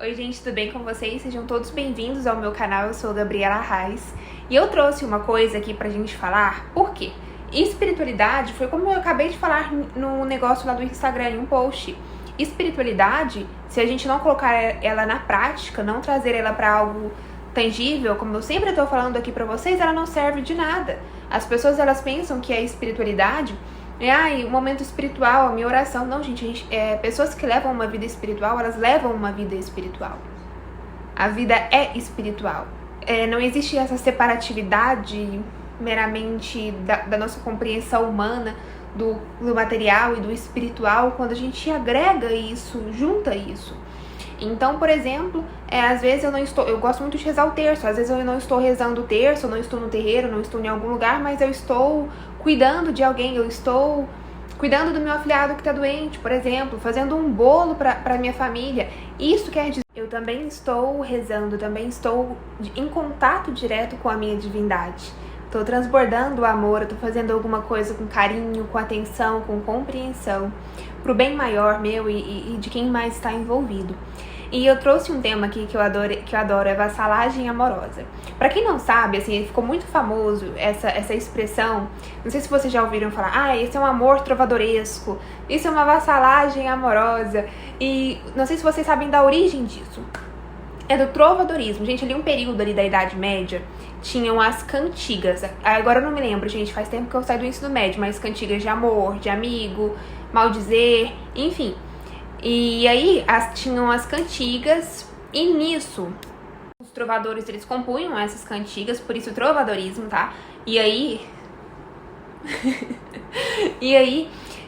Oi gente, tudo bem com vocês? Sejam todos bem-vindos ao meu canal, eu sou a Gabriela Reis e eu trouxe uma coisa aqui pra gente falar, por quê? Espiritualidade foi como eu acabei de falar no negócio lá do Instagram, em um post. Espiritualidade, se a gente não colocar ela na prática, não trazer ela pra algo tangível, como eu sempre tô falando aqui pra vocês, ela não serve de nada. As pessoas, elas pensam que a espiritualidade o momento espiritual, a minha oração. Não, gente, pessoas que levam uma vida espiritual, elas levam uma vida espiritual. A vida é espiritual. Não existe essa separatividade meramente da nossa compreensão humana do material e do espiritual, quando a gente agrega isso, junta isso. Então, por exemplo, às vezes eu gosto muito de rezar o terço, às vezes eu não estou rezando o terço, eu não estou no terreiro, não estou em algum lugar, mas eu estou cuidando de alguém, eu estou cuidando do meu afilhado que está doente, por exemplo, fazendo um bolo para minha família. Isso quer dizer, eu também estou rezando, também estou em contato direto com a minha divindade. Estou transbordando o amor, estou fazendo alguma coisa com carinho, com atenção, com compreensão, pro bem maior meu e de quem mais está envolvido. E eu trouxe um tema aqui que eu adoro, é vassalagem amorosa. Pra quem não sabe, assim, ficou muito famoso essa expressão. Não sei se vocês já ouviram falar, esse é um amor trovadoresco, isso é uma vassalagem amorosa. E não sei se vocês sabem da origem disso. É do trovadorismo. Gente, ali um período ali da Idade Média, tinham as cantigas. Agora eu não me lembro, gente, faz tempo que eu saí do ensino médio, mas cantigas de amor, de amigo, maldizer, enfim. E aí tinham as cantigas, e nisso os trovadores, eles compunham essas cantigas, por isso o trovadorismo, tá? E aí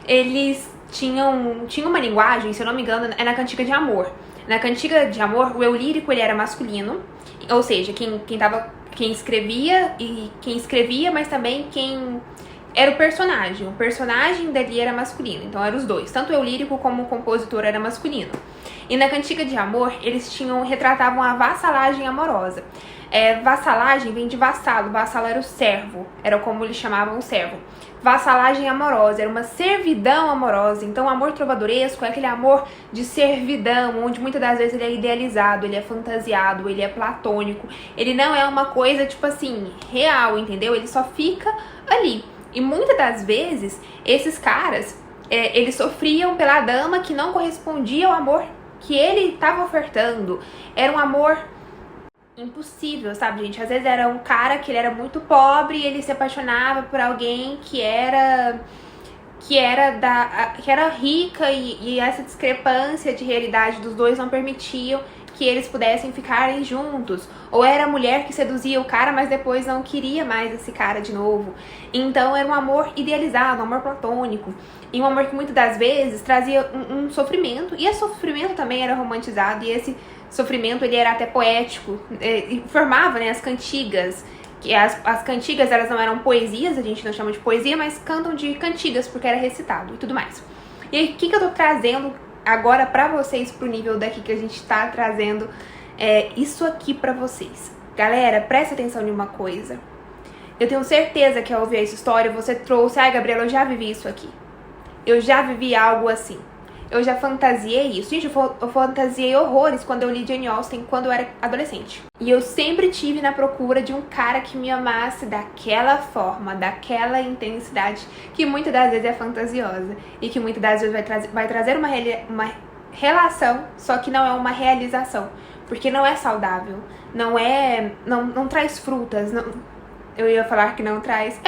eles tinham uma linguagem, se eu não me engano, é na cantiga de amor. Na cantiga de amor, o eu lírico, ele era masculino, ou seja, quem escrevia, mas também quem era o personagem. O personagem dali era masculino, então eram os dois. Tanto o eu lírico como o compositor era masculino. E na cantiga de amor, eles retratavam a vassalagem amorosa. Vassalagem vem de vassalo. Vassalo era o servo, era como eles chamavam o servo. Vassalagem amorosa, era uma servidão amorosa. Então o amor trovadoresco é aquele amor de servidão, onde muitas das vezes ele é idealizado, ele é fantasiado, ele é platônico. Ele não é uma coisa, tipo assim, real, entendeu? Ele só fica ali. E muitas das vezes, esses caras, eles sofriam pela dama que não correspondia ao amor que ele estava ofertando. Era um amor impossível, sabe, gente? Às vezes era um cara que ele era muito pobre e ele se apaixonava por alguém que era rica, e essa discrepância de realidade dos dois não permitiam que eles pudessem ficarem juntos. Ou era a mulher que seduzia o cara, mas depois não queria mais esse cara de novo. Então era um amor idealizado, um amor platônico. E um amor que muitas das vezes trazia um sofrimento. E esse sofrimento também era romantizado. E esse sofrimento, ele era até poético. E formava, né, as cantigas. Que as cantigas, elas não eram poesias, a gente não chama de poesia, mas cantam de cantigas, porque era recitado e tudo mais. E aí, o que eu tô trazendo agora pra vocês, pro nível daqui que a gente tá trazendo isso aqui pra vocês? Galera, presta atenção em uma coisa. Eu tenho certeza que ao ouvir essa história, você trouxe, Gabriela, eu já vivi isso aqui. Eu já vivi algo assim. Eu já fantasiei isso. Gente, eu fantasiei horrores quando eu li Jane Austen, quando eu era adolescente. E eu sempre tive na procura de um cara que me amasse daquela forma, daquela intensidade, que muitas das vezes é fantasiosa. E que muitas das vezes vai trazer uma relação, só que não é uma realização. Porque não é saudável. Não traz frutas. Eu ia falar que não traz...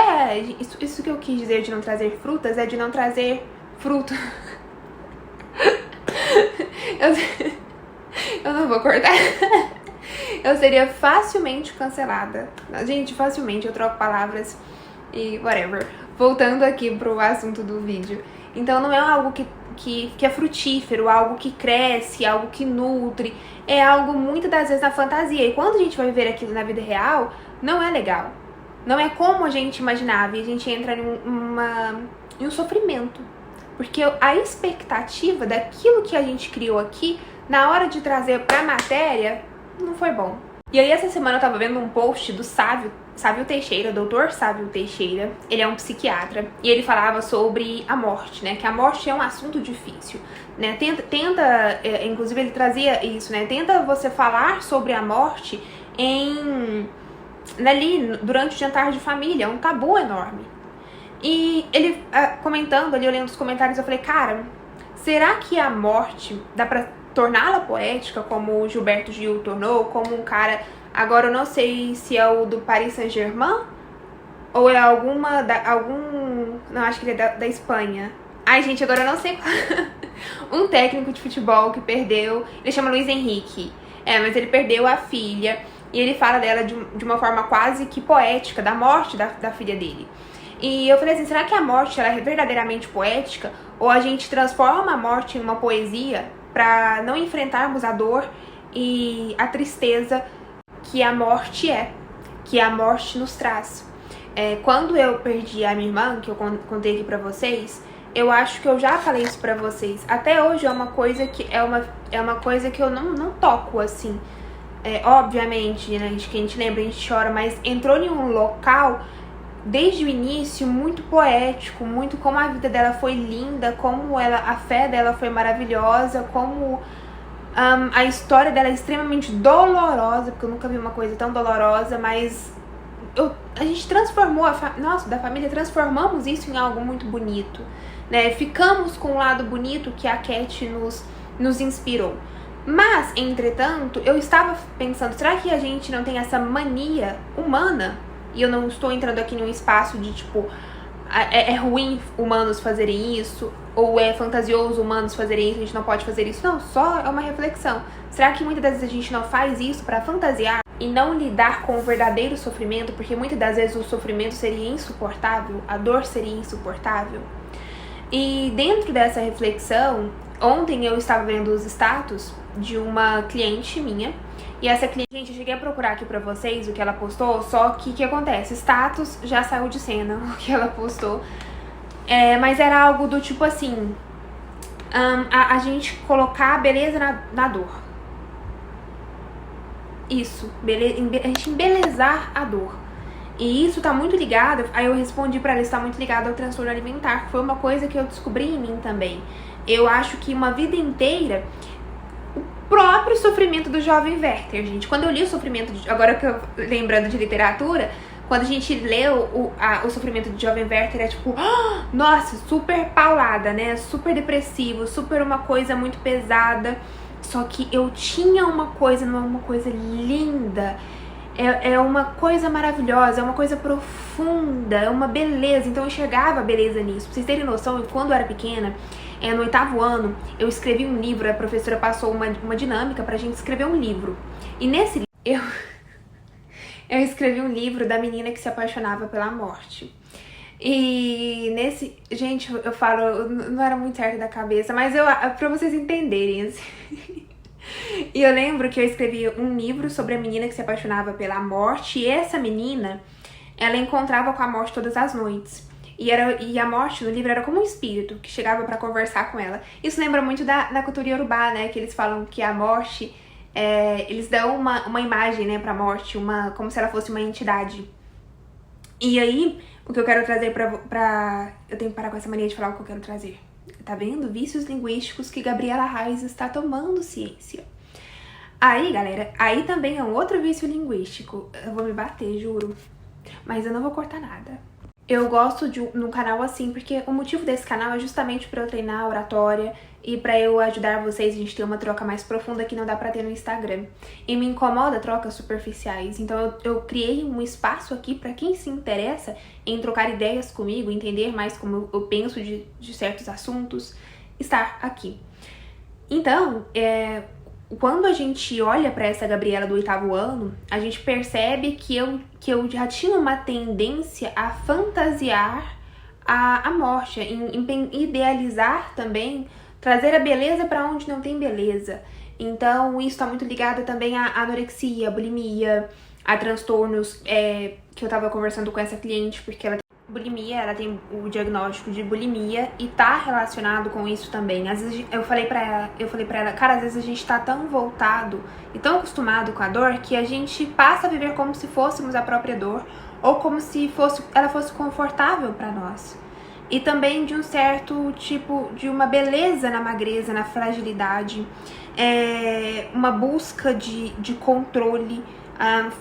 Isso que eu quis dizer de não trazer frutas é de não trazer fruto. Eu não vou cortar. Eu seria facilmente cancelada. Gente, facilmente, eu troco palavras e whatever. Voltando aqui pro assunto do vídeo. Então não é algo que é frutífero, algo que cresce, algo que nutre. É algo muitas das vezes na fantasia. E quando a gente vai viver aquilo na vida real, não é legal. Não é como a gente imaginava. E a gente entra em um sofrimento. Porque a expectativa daquilo que a gente criou aqui, na hora de trazer pra matéria, não foi bom. E aí essa semana eu tava vendo um post do Sávio Sávio Teixeira, doutor Sávio Teixeira, ele é um psiquiatra e ele falava sobre a morte, né? Que a morte é um assunto difícil, né? Inclusive ele trazia isso, né? Tenta você falar sobre a morte ali durante o jantar de família, é um tabu enorme. E ele comentando ali, olhando os comentários, eu falei, cara, será que a morte dá pra torná-la poética, como o Gilberto Gil tornou, como um cara... Agora eu não sei se é o do Paris Saint-Germain ou é não, acho que ele é da Espanha. Ai, gente, agora eu não sei qual. Um técnico de futebol que perdeu, ele chama Luiz Henrique. Mas ele perdeu a filha e ele fala dela de uma forma quase que poética, da morte da filha dele. E eu falei assim, será que a morte ela é verdadeiramente poética? Ou a gente transforma a morte em uma poesia para não enfrentarmos a dor e a tristeza que a morte que a morte nos traz. Quando eu perdi a minha irmã, que eu contei aqui pra vocês, eu acho que eu já falei isso pra vocês. Até hoje é uma coisa que eu não toco, assim. Obviamente, né, que a gente lembra, a gente chora, mas entrou em um local, desde o início, muito poético, muito como a vida dela foi linda, como a fé dela foi maravilhosa, como... a história dela é extremamente dolorosa, porque eu nunca vi uma coisa tão dolorosa, mas a gente transformou da família, transformamos isso em algo muito bonito, né? Ficamos com o lado bonito que a Cat nos inspirou. Mas, entretanto, eu estava pensando, será que a gente não tem essa mania humana? E eu não estou entrando aqui num espaço de tipo... É ruim humanos fazerem isso? Ou é fantasioso humanos fazerem isso, a gente não pode fazer isso? Não, só é uma reflexão. Será que muitas das vezes a gente não faz isso para fantasiar e não lidar com o verdadeiro sofrimento? Porque muitas das vezes o sofrimento seria insuportável, a dor seria insuportável. E dentro dessa reflexão, ontem eu estava vendo os status de uma cliente minha. E essa cliente, gente, eu cheguei a procurar aqui pra vocês o que ela postou, só que o que acontece? Status já saiu de cena o que ela postou. Mas era algo do tipo assim, a gente colocar a beleza na dor. Isso, a gente embelezar a dor. E isso tá muito ligado, aí eu respondi pra ela, isso tá muito ligado ao transtorno alimentar, que foi uma coisa que eu descobri em mim também. Eu acho que uma vida inteira... próprio sofrimento do jovem Werther, gente. Quando eu li o sofrimento, agora que eu lembrando de literatura, quando a gente lê o sofrimento do jovem Werther, é tipo, nossa, super paulada, né? Super depressivo, super uma coisa muito pesada. Só que eu tinha uma coisa linda. É uma coisa maravilhosa, é uma coisa profunda, é uma beleza. Então eu enxergava a beleza nisso. Pra vocês terem noção, quando eu era pequena, no 8º ano, eu escrevi um livro, a professora passou uma dinâmica pra gente escrever um livro. E nesse livro, eu escrevi um livro da menina que se apaixonava pela morte. E gente, eu falo, não era muito certo da cabeça, mas pra vocês entenderem, assim. E eu lembro que eu escrevi um livro sobre a menina que se apaixonava pela morte, e essa menina, ela encontrava com a morte todas as noites. E a morte no livro era como um espírito que chegava pra conversar com ela. Isso lembra muito da cultura iorubá, né? Que eles falam que a morte, eles dão uma imagem, né, pra morte, como se ela fosse uma entidade. E aí, o que eu quero trazer eu tenho que parar com essa mania de falar o que eu quero trazer. Tá vendo? Vícios linguísticos que Gabriela Reis está tomando ciência. Aí, galera, aí também é um outro vício linguístico. Eu vou me bater, juro. Mas eu não vou cortar nada. Eu gosto de um canal assim, porque o motivo desse canal é justamente pra eu treinar a oratória e pra eu ajudar vocês a gente ter uma troca mais profunda que não dá pra ter no Instagram. E me incomoda trocas superficiais, então eu criei um espaço aqui pra quem se interessa em trocar ideias comigo, entender mais como eu penso de certos assuntos, estar aqui. Então, quando a gente olha pra essa Gabriela do 8º ano, a gente percebe que eu já tinha uma tendência a fantasiar a morte, em idealizar também, trazer a beleza pra onde não tem beleza. Então isso tá muito ligado também à anorexia, à bulimia, a transtornos que eu tava conversando com essa cliente, porque ela bulimia, ela tem o diagnóstico de bulimia e tá relacionado com isso também. Às vezes eu falei pra ela, cara, às vezes a gente tá tão voltado e tão acostumado com a dor que a gente passa a viver como se fôssemos a própria dor ou como se ela fosse confortável pra nós. E também de um certo tipo, de uma beleza na magreza, na fragilidade, uma busca de controle.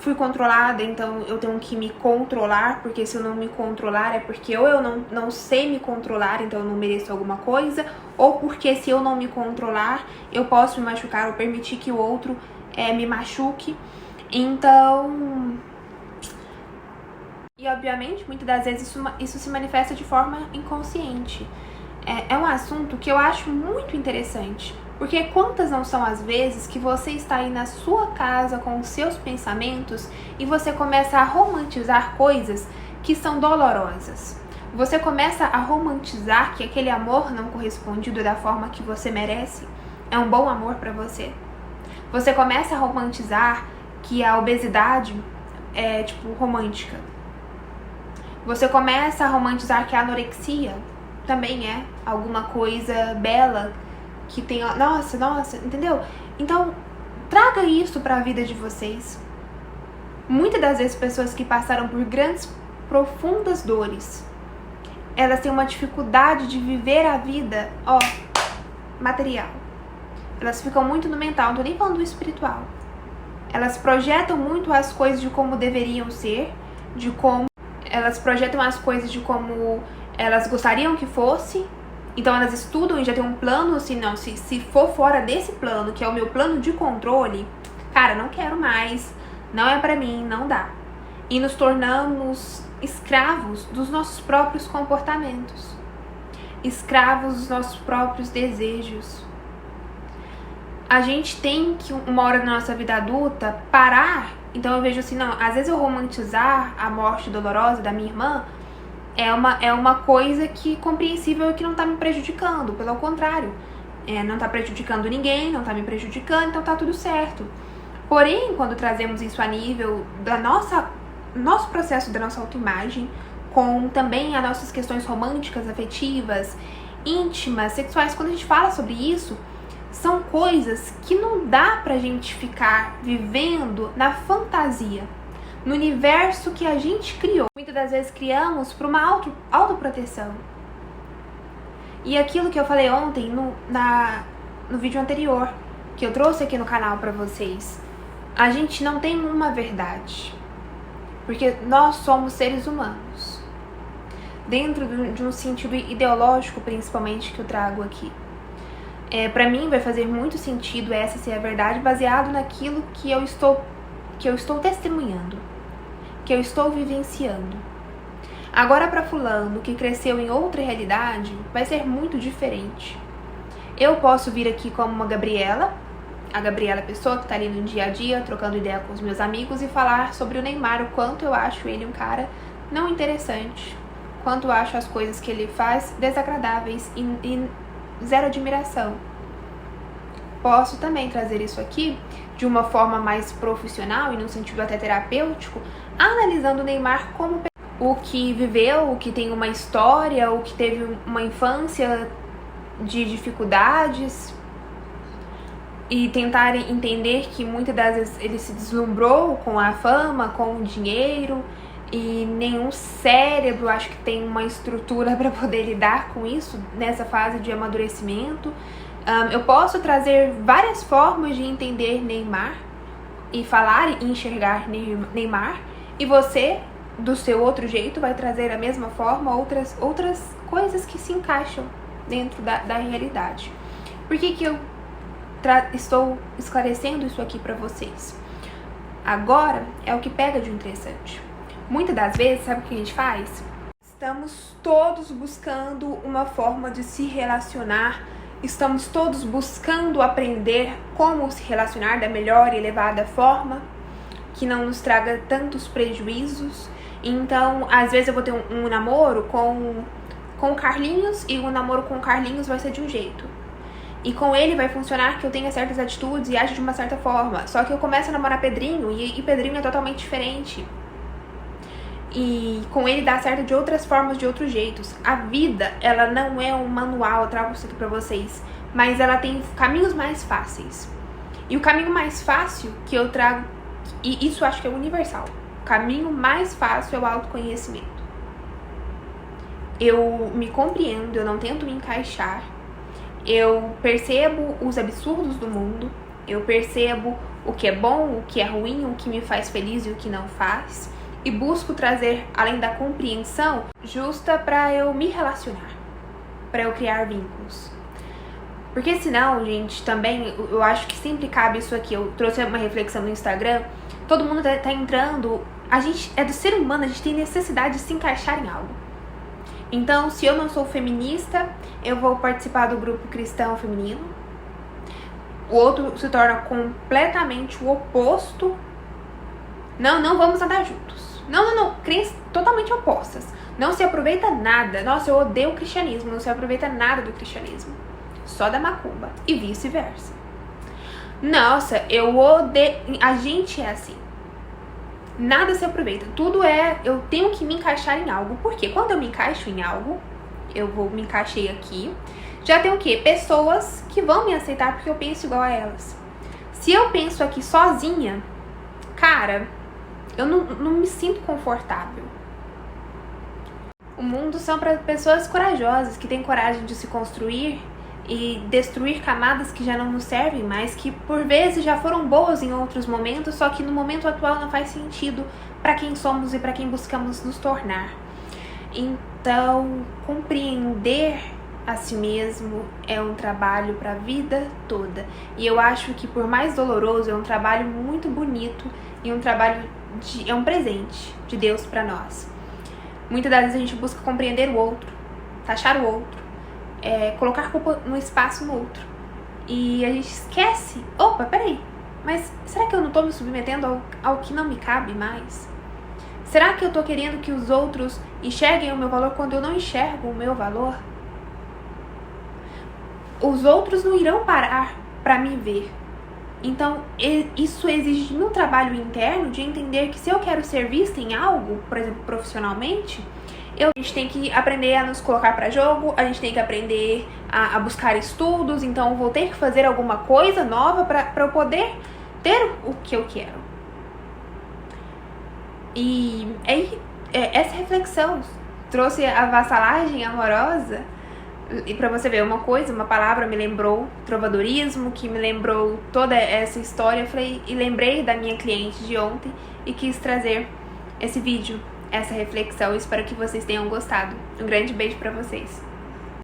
Fui controlada, então eu tenho que me controlar, porque se eu não me controlar é porque ou eu não sei me controlar, então eu não mereço alguma coisa, ou porque se eu não me controlar, eu posso me machucar ou permitir que o outro me machuque. Então... E obviamente, muitas das vezes isso se manifesta de forma inconsciente. É um assunto que eu acho muito interessante. Porque quantas não são as vezes que você está aí na sua casa com os seus pensamentos e você começa a romantizar coisas que são dolorosas. Você começa a romantizar que aquele amor não correspondido da forma que você merece é um bom amor para você. Você começa a romantizar que a obesidade é, tipo, romântica. Você começa a romantizar que a anorexia também é alguma coisa bela, que tem... Nossa, entendeu? Então, traga isso para a vida de vocês. Muitas das vezes, pessoas que passaram por grandes, profundas dores, elas têm uma dificuldade de viver a vida, material. Elas ficam muito no mental, não tô nem falando do espiritual. Elas projetam muito as coisas de como deveriam ser, elas projetam as coisas de como elas gostariam que fosse. Então elas estudam e já tem um plano, assim, não, se for fora desse plano, que é o meu plano de controle, cara, não quero mais, não é pra mim, não dá. E nos tornamos escravos dos nossos próprios comportamentos, escravos dos nossos próprios desejos. A gente tem que, uma hora na nossa vida adulta, parar. Então eu vejo assim, não, às vezes eu romantizar a morte dolorosa da minha irmã é uma coisa que compreensível e que não tá me prejudicando, pelo contrário, não tá prejudicando ninguém, não tá me prejudicando, então tá tudo certo. Porém, quando trazemos isso a nível da nosso processo da nossa autoimagem, com também as nossas questões românticas, afetivas, íntimas, sexuais, quando a gente fala sobre isso, são coisas que não dá pra gente ficar vivendo na fantasia, no universo que a gente criou. Muitas das vezes criamos para uma autoproteção. E aquilo que eu falei ontem no vídeo anterior, que eu trouxe aqui no canal pra vocês, a gente não tem uma verdade, porque nós somos seres humanos, dentro de um sentido ideológico, principalmente, que eu trago aqui. Pra mim vai fazer muito sentido essa ser a verdade, baseado naquilo que eu estou testemunhando, que eu estou vivenciando. Agora, para fulano que cresceu em outra realidade, vai ser muito diferente. Eu posso vir aqui como uma Gabriela, a Gabriela pessoa que tá ali no dia a dia, trocando ideia com os meus amigos, e falar sobre o Neymar, o quanto eu acho ele um cara não interessante, quanto eu acho as coisas que ele faz desagradáveis e zero admiração. Posso também trazer isso aqui de uma forma mais profissional e num sentido até terapêutico, analisando o Neymar como o que viveu, o que tem uma história, o que teve uma infância de dificuldades, e tentar entender que muitas das vezes ele se deslumbrou com a fama, com o dinheiro, e nenhum cérebro acho que tem uma estrutura para poder lidar com isso nessa fase de amadurecimento. Eu posso trazer várias formas de entender Neymar e falar e enxergar Neymar, e você, do seu outro jeito, vai trazer a mesma forma outras coisas que se encaixam dentro da realidade. Por que eu estou esclarecendo isso aqui para vocês? Agora é o que pega de interessante. Muitas das vezes, sabe o que a gente faz? Estamos todos buscando uma forma de se relacionar, estamos todos buscando aprender como se relacionar da melhor e elevada forma, que não nos traga tantos prejuízos. Então, às vezes eu vou ter um namoro com o Carlinhos, e o namoro com o Carlinhos vai ser de um jeito. E com ele vai funcionar que eu tenha certas atitudes e ajo de uma certa forma. Só que eu começo a namorar Pedrinho, e Pedrinho é totalmente diferente. e com ele dá certo de outras formas, de outros jeitos. A vida, ela não é um manual, eu trago isso aqui pra vocês, mas ela tem caminhos mais fáceis. E o caminho mais fácil que eu trago, e isso eu acho que é universal, o caminho mais fácil é o autoconhecimento. Eu me compreendo, eu não tento me encaixar, eu percebo os absurdos do mundo, eu percebo o que é bom, o que é ruim, o que me faz feliz e o que não faz, e busco trazer, além da compreensão justa, para eu me relacionar, para eu criar vínculos. Porque senão, gente, também, eu acho que sempre cabe isso aqui, eu trouxe uma reflexão no Instagram, todo mundo tá entrando, a gente é do ser humano, a gente tem necessidade de se encaixar em algo. Então, se eu não sou feminista, eu vou participar do grupo cristão feminino. O outro se torna completamente o oposto. Não vamos andar juntos. Não. Crenças totalmente opostas. Não se aproveita nada. Nossa, eu odeio o cristianismo. Não se aproveita nada do cristianismo. Só da macumba. E vice-versa. Nossa, eu odeio... A gente é assim. Nada se aproveita. Tudo é... Eu tenho que me encaixar em algo. Porque quando eu me encaixo em algo, eu me encaixei aqui, já tem o quê? Pessoas que vão me aceitar porque eu penso igual a elas. Se eu penso aqui sozinha, cara, eu não me sinto confortável. O mundo são para pessoas corajosas, que têm coragem de se construir e destruir camadas que já não nos servem mais, que por vezes já foram boas em outros momentos, só que no momento atual não faz sentido para quem somos e para quem buscamos nos tornar. Então, compreender a si mesmo é um trabalho para a vida toda. E eu acho que, por mais doloroso, é um trabalho muito bonito e um trabalho é um presente de Deus para nós. Muitas das vezes a gente busca compreender o outro, taxar o outro, colocar culpa no espaço no outro. E a gente esquece, opa, peraí, mas será que eu não estou me submetendo ao que não me cabe mais? Será que eu estou querendo que os outros enxerguem o meu valor quando eu não enxergo o meu valor? Os outros não irão parar para me ver. Então, isso exige de mim um trabalho interno de entender que se eu quero ser vista em algo, por exemplo, profissionalmente, a gente tem que aprender a nos colocar para jogo, a gente tem que aprender a buscar estudos, então eu vou ter que fazer alguma coisa nova para eu poder ter o que eu quero. E essa reflexão trouxe a vassalagem amorosa. E pra você ver uma palavra me lembrou trovadorismo, que me lembrou toda essa história. Eu falei, e lembrei da minha cliente de ontem e quis trazer esse vídeo, essa reflexão. Espero que vocês tenham gostado. Um grande beijo pra vocês.